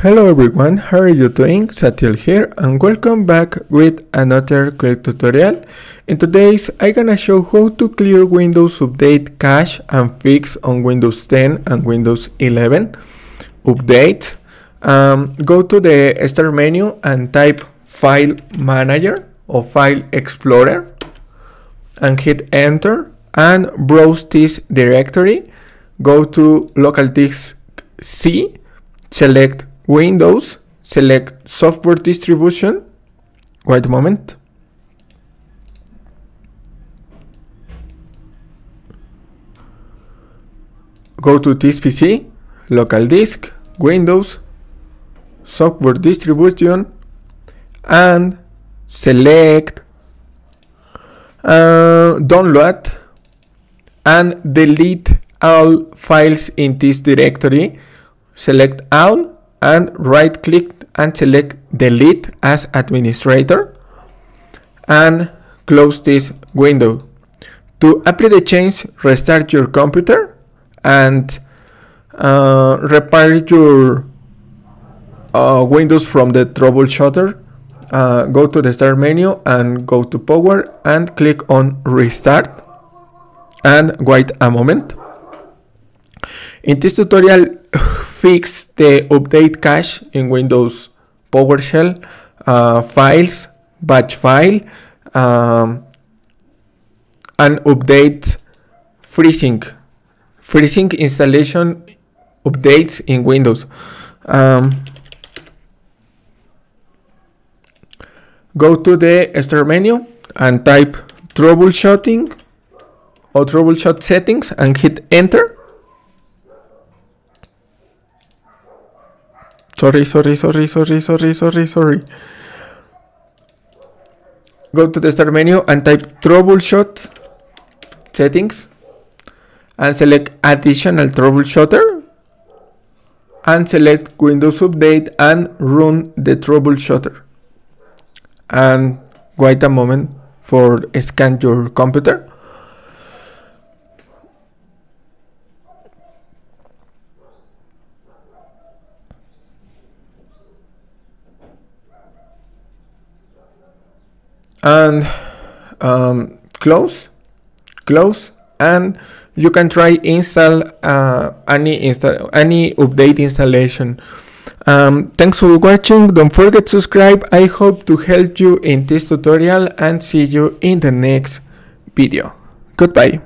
Hello everyone, how are you doing? Satil here and welcome back with another quick tutorial. In today's I'm gonna show how to clear Windows Update cache and fix on Windows 10 and Windows 11 updates. Go to the Start menu and type File Manager or File Explorer and hit Enter and browse this directory. Go to local disk C, select Windows, select software distribution. Wait a moment. Go to this PC, local disk, Windows, software distribution, and select download and delete all files in this directory. Select all and right click and select delete as administrator and close this window. To apply the change, restart your computer and repair your Windows from the troubleshooter. Go to the Start menu and go to Power and click on Restart and wait a moment. In this tutorial, fix the update cache in Windows PowerShell, files, batch file, and update freezing installation updates in Windows. Go to the Start menu and type troubleshooting or troubleshoot settings and hit Enter. Sorry. Go to the Start menu and type troubleshoot settings and select additional troubleshooter and select Windows Update and run the troubleshooter and wait a moment for scan your computer. And close and you can try install any update installation. Thanks for watching. Don't forget to subscribe. I hope to help you in this tutorial and see you in the next video. Goodbye.